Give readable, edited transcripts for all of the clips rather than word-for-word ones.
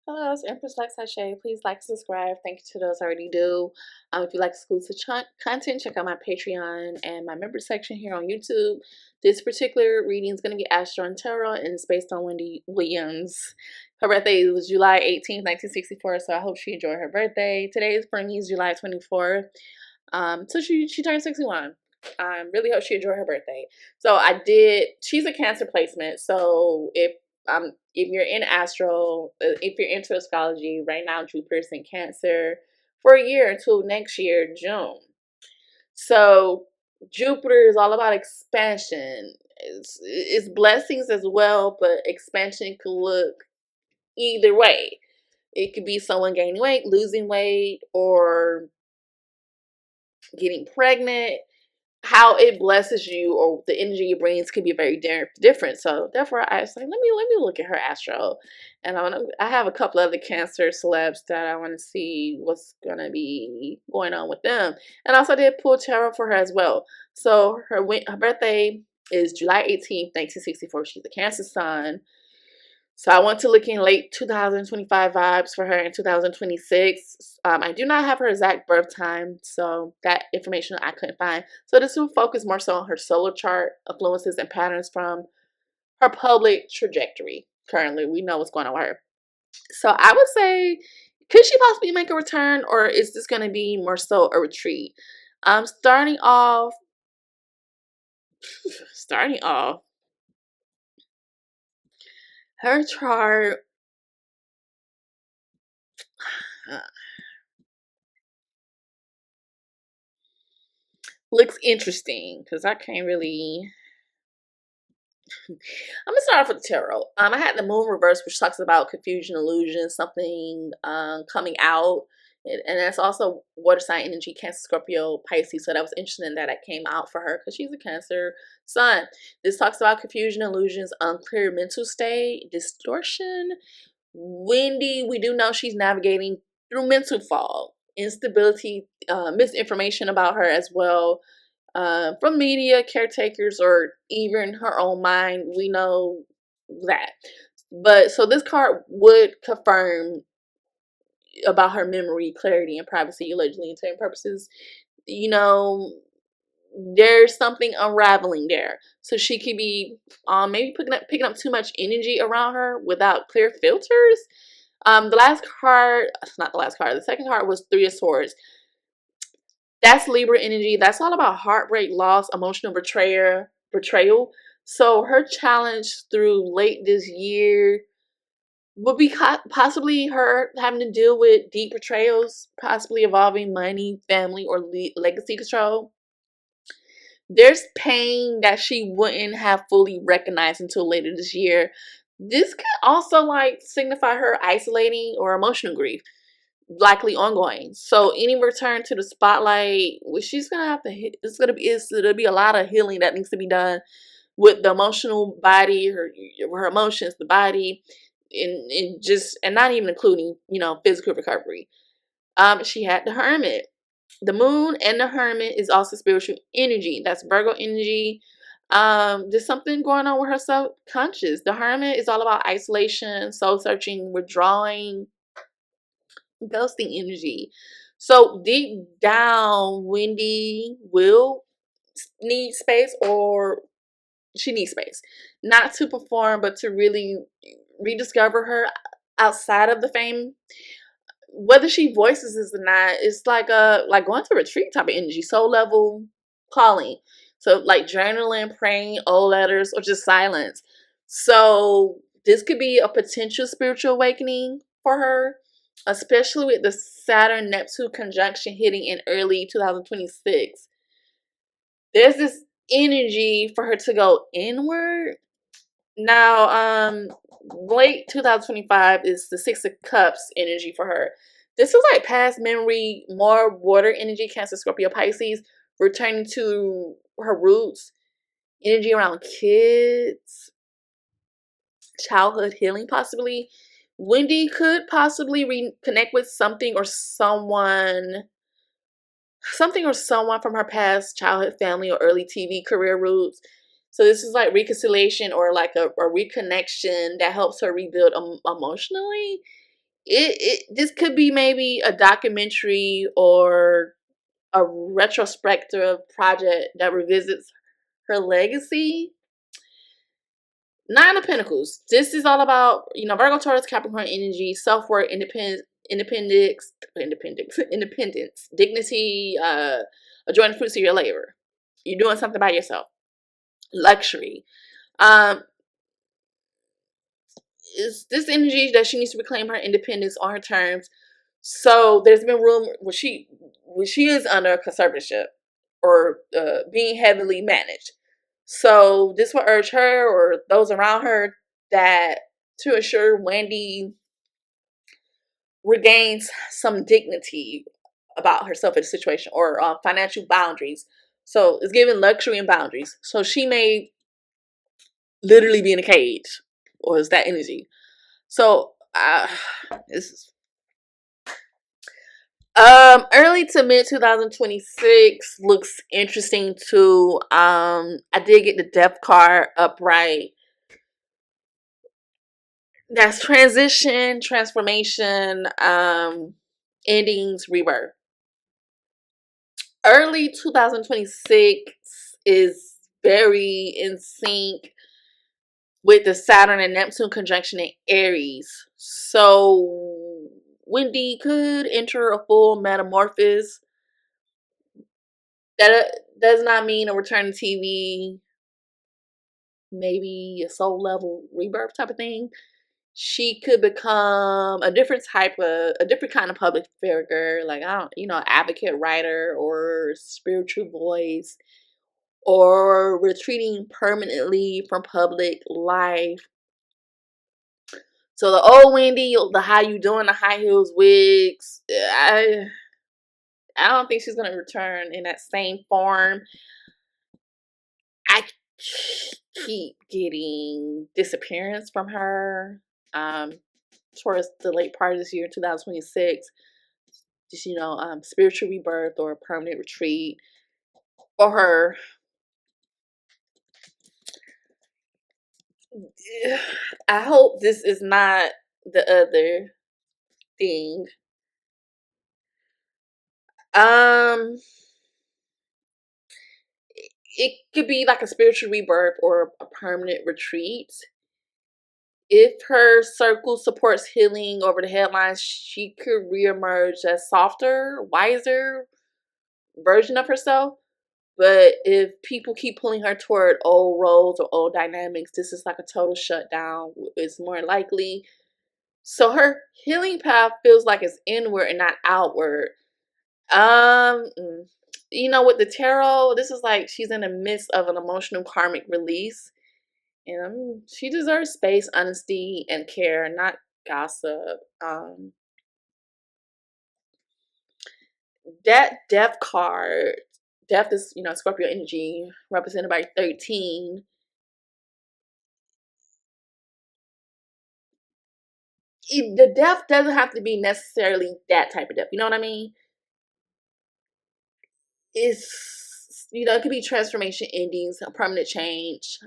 Hello, it's Empress LuxAse. Please like, subscribe. Thank you to those I already do. If you like exclusive content, check out my Patreon and my member section here on YouTube. This particular reading is going to be Astro and Tarot, and it's based on Wendy Williams. Her birthday was July 18th, 1964, so I hope she enjoyed her birthday. Today is for me is July 24th. So she turned 61. I really hope she enjoyed her birthday. So she's a Cancer placement, so if you're in Astro, if you're into astrology, right now Jupiter's in Cancer for a year until next year, June. So Jupiter is all about expansion. It's blessings as well, but expansion could look either way. It could be someone gaining weight, losing weight, or getting pregnant. How it blesses you or the energy it brings can be very different. So therefore, I was like, let me look at her astro, and I have a couple other Cancer celebs that I want to see what's gonna be going on with them, and also did pull tarot for her as well. So her birthday is July 18th, 1964. She's a Cancer sun. So I want to look in late 2025 vibes for her in 2026. I do not have her exact birth time, so that information I couldn't find. So this will focus more so on her solar chart, influences, and patterns from her public trajectory. Currently, we know what's going on with her. So I would say, could she possibly make a return, or is this going to be more so a retreat? Starting off, her chart looks interesting because I can't really. I'm gonna start off with the tarot. I had the moon reverse, which talks about confusion, illusion, something coming out, and that's also water sign energy, Cancer, Scorpio, Pisces. So that was interesting that came out for her because she's a Cancer sun. This talks about confusion, illusions, unclear mental state, distortion. Wendy, we do know she's navigating through mental fog, instability, misinformation about her as well, from media, caretakers, or even her own mind. We know that. But so this card would confirm about her memory, clarity, and privacy, allegedly intended purposes. You know, there's something unraveling there. So she could be maybe picking up too much energy around her without clear filters. The last card, not the last card, the second card was Three of Swords. That's Libra energy. That's all about heartbreak, loss, emotional betrayal. So her challenge through late this year would be possibly her having to deal with deep betrayals, possibly involving money, family, or legacy control. There's pain that she wouldn't have fully recognized until later this year. This could also like signify her isolating or emotional grief, likely ongoing. So any return to the spotlight, well, she's gonna have to. It'll be a lot of healing that needs to be done with the emotional body, her emotions, the body, and not even including physical recovery. She had the Hermit. The moon and the Hermit is also spiritual energy. That's Virgo energy. There's something going on with her subconscious. The Hermit is all about isolation, soul searching, withdrawing, ghosting energy. So deep down, Wendy will need space, or she needs space, not to perform, but to really rediscover her outside of the fame. Whether she voices this or not, it's like going to a retreat type of energy, soul level calling. So like journaling, praying, old letters, or just silence. So this could be a potential spiritual awakening for her, especially with the Saturn Neptune conjunction hitting in early 2026. There's this energy for her to go inward. Now, late 2025 is the Six of Cups energy for her. This is like past memory, more water energy, Cancer, Scorpio, Pisces, returning to her roots, energy around kids, childhood healing possibly. Wendy could possibly reconnect with something or someone from her past childhood, family, or early TV career roots. So this is like reconciliation or like a reconnection that helps her rebuild emotionally. This could be maybe a documentary or a retrospective project that revisits her legacy. Nine of Pentacles. This is all about, Virgo, Taurus, Capricorn energy, self-worth, independence, dignity, enjoying the fruits of your labor. You're doing something by yourself. Luxury. Is this energy that she needs to reclaim her independence on her terms. So there's been room when she is under a conservatorship or being heavily managed. So this will urge her or those around her that to ensure Wendy regains some dignity about herself in the situation, or financial boundaries. So it's giving luxury and boundaries. So she may literally be in a cage, or is that energy? So this is early to mid 2026 looks interesting too. I did get the Death card upright. That's transition, transformation, endings, rebirth. Early 2026 is very in sync with the Saturn and Neptune conjunction in Aries. So Wendy could enter a full metamorphosis. That does not mean a return to TV, maybe a soul level rebirth type of thing. She could become a different kind of public figure, like advocate, writer, or spiritual voice, or retreating permanently from public life. So the old Wendy, the how you doing, the high heels, wigs, I don't think she's gonna return in that same form. I keep getting disappearance from her. Towards the late part of this year, 2026. Just spiritual rebirth or a permanent retreat for her. I hope this is not the other thing. It could be like a spiritual rebirth or a permanent retreat. If her circle supports healing over the headlines, she could reemerge as softer, wiser version of herself. But if people keep pulling her toward old roles or old dynamics, this is like a total shutdown. It's more likely. So her healing path feels like it's inward and not outward. With the tarot, this is like she's in the midst of an emotional karmic release. And she deserves space, honesty, and care, not gossip. That Death card, Death is, Scorpio energy, represented by 13. The death doesn't have to be necessarily that type of death. You know what I mean? It's, it could be transformation, endings, a permanent change.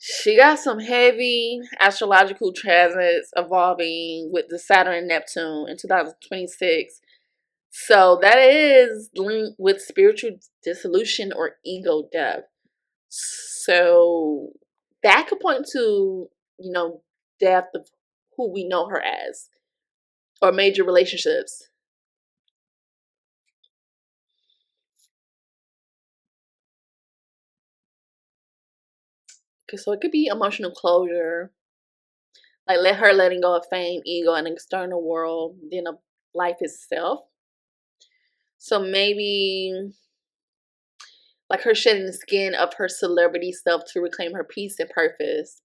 She got some heavy astrological transits evolving with the Saturn and Neptune in 2026. So that is linked with spiritual dissolution or ego death. So that could point to, death of who we know her as, or major relationships. So it could be emotional closure, like letting go of fame, ego, and external world, then of life itself. So maybe like her shedding the skin of her celebrity self to reclaim her peace and purpose.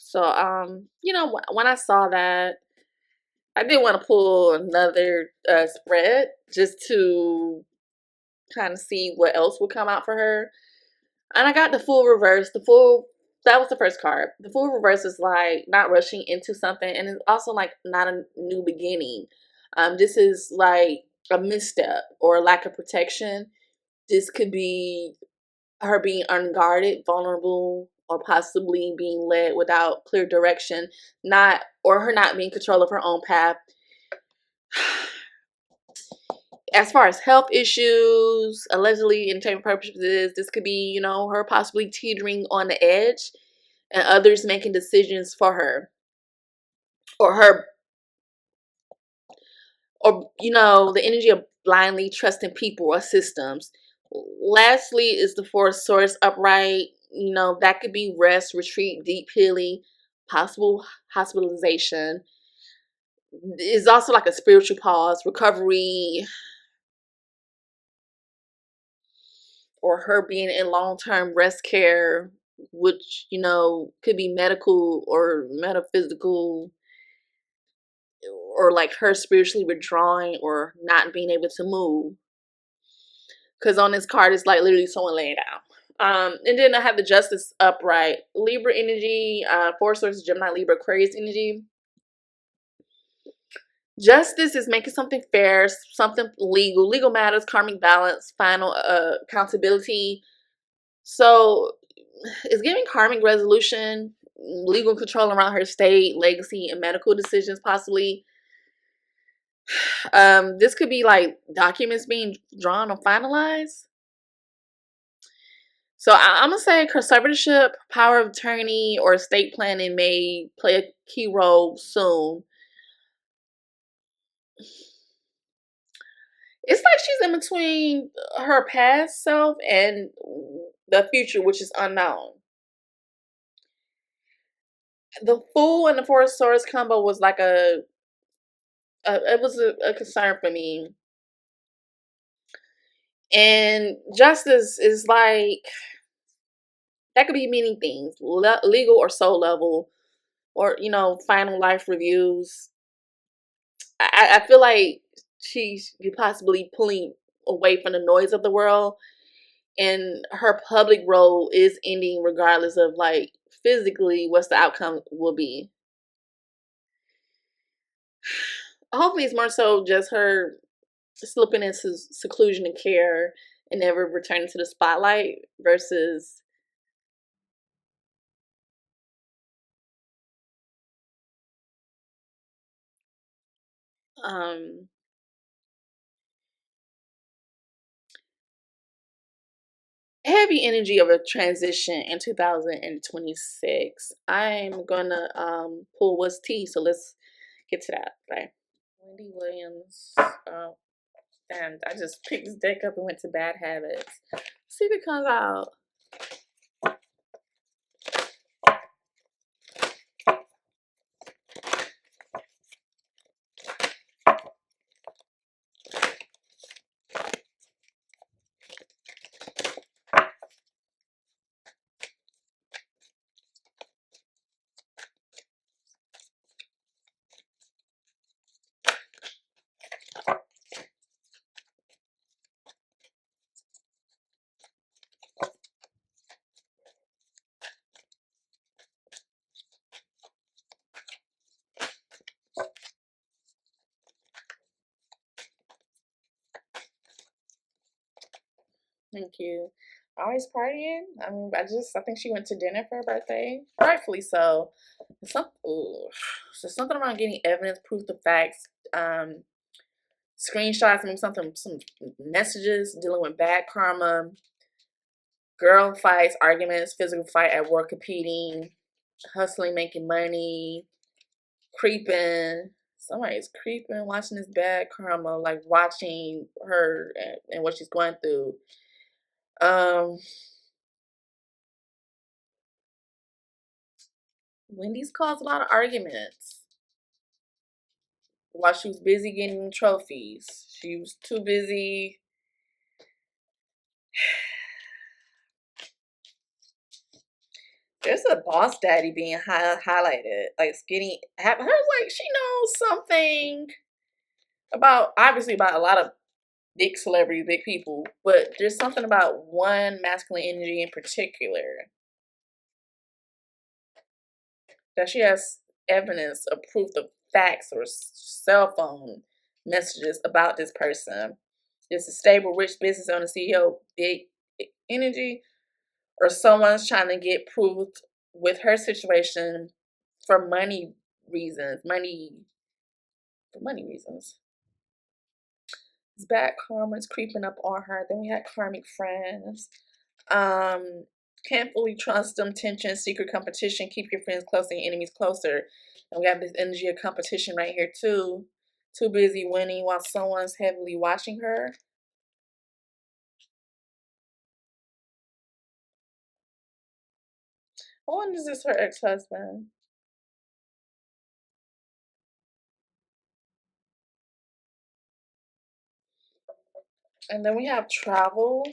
So when I saw that, I did want to pull another spread just to kind of see what else would come out for her. And I got the Fool reverse. That was the first card. The Fool reverse is like not rushing into something, and it's also like not a new beginning. This is like a misstep or a lack of protection. This could be her being unguarded, vulnerable, or possibly being led without clear direction, or her not being in control of her own path. As far as health issues, allegedly entertainment purposes, this could be, her possibly teetering on the edge and others making decisions for her, or the energy of blindly trusting people or systems. Lastly is the Four of Swords upright. That could be rest, retreat, deep healing, possible hospitalization. It's also like a spiritual pause, recovery, or her being in long-term rest care, which, could be medical or metaphysical, or like her spiritually withdrawing or not being able to move. Because on this card, it's like literally someone laying down. And then I have the Justice upright. Libra energy, Four Swords, Gemini, Libra, Aquarius energy. Justice is making something fair, something legal matters, karmic balance, final accountability. So it's giving karmic resolution, legal control around her estate, legacy, and medical decisions possibly. This could be like documents being drawn or finalized. So I'm going to say conservatorship, power of attorney, or estate planning may play a key role soon. It's like she's in between her past self and the future, which is unknown. The Fool and the Four of Swords combo was like it was a concern for me. And Justice is like, that could be meaning things, legal or soul level, or, final life reviews. I feel like she's possibly pulling away from the noise of the world, and her public role is ending regardless of like physically what's the outcome will be. Hopefully it's more so just her slipping into seclusion and care and never returning to the spotlight versus heavy energy of a transition in 2026. I'm gonna pull what's tea, so let's get to that. Right. Wendy Williams. And I just picked this deck up and went to Bad Habits. See if it comes out. Thank you. Always partying. I think she went to dinner for her birthday. Rightfully so. So something around getting evidence, proof of facts, screenshots, maybe some messages, dealing with bad karma, girl fights, arguments, physical fight at work, competing, hustling, making money, creeping. Somebody's creeping, watching this bad karma, like watching her and what she's going through. Wendy's caused a lot of arguments while she was busy getting trophies. She was too busy. There's a boss daddy being highlighted. Like her like she knows something obviously about a lot of big celebrities, big people, but there's something about one masculine energy in particular that she has evidence of proof of facts or cell phone messages about this person. It's a stable, rich business owner, CEO, big energy, or someone's trying to get proved with her situation for money reasons. For money reasons. It's bad karma's creeping up on her. Then we had karmic friends. Can't fully trust them. Tension, secret competition. Keep your friends close and your enemies closer. And we have this energy of competition right here too. Too busy winning while someone's heavily watching her. I wonder, is this her ex-husband? And then we have travel,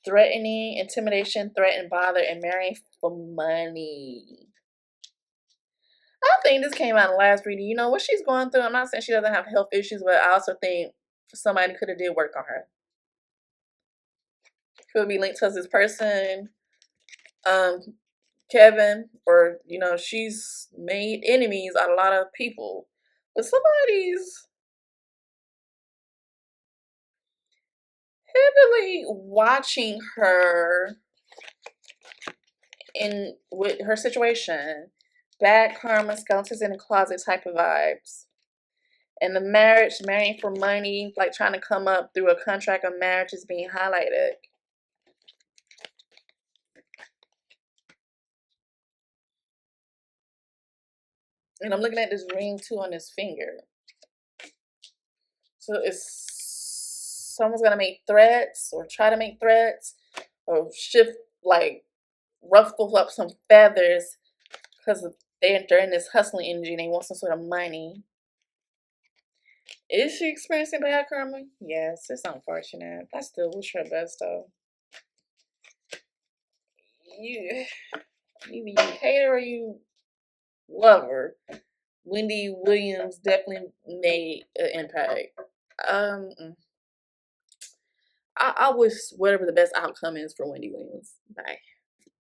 threatening, intimidation, threat and bother, and marrying for money. I think this came out in the last reading. You know what she's going through? I'm not saying she doesn't have health issues, but I also think somebody could have did work on her. Could be linked to this person, Kevin, or you know, she's made enemies out of a lot of people. But somebody's heavily watching her in with her situation. Bad karma, skeletons in the closet type of vibes. And the marriage, marrying for money, like trying to come up through a contract of marriage is being highlighted. And I'm looking at this ring too on his finger. So it's someone's gonna make threats or try to make threats or shift, like ruffle up some feathers because they're in this hustling energy and they want some sort of money. Is she experiencing bad karma? Yes, it's unfortunate. I still wish her best though. Either you hate her or you love her. Wendy Williams definitely made an impact. I wish whatever the best outcome is for Wendy Williams. Bye.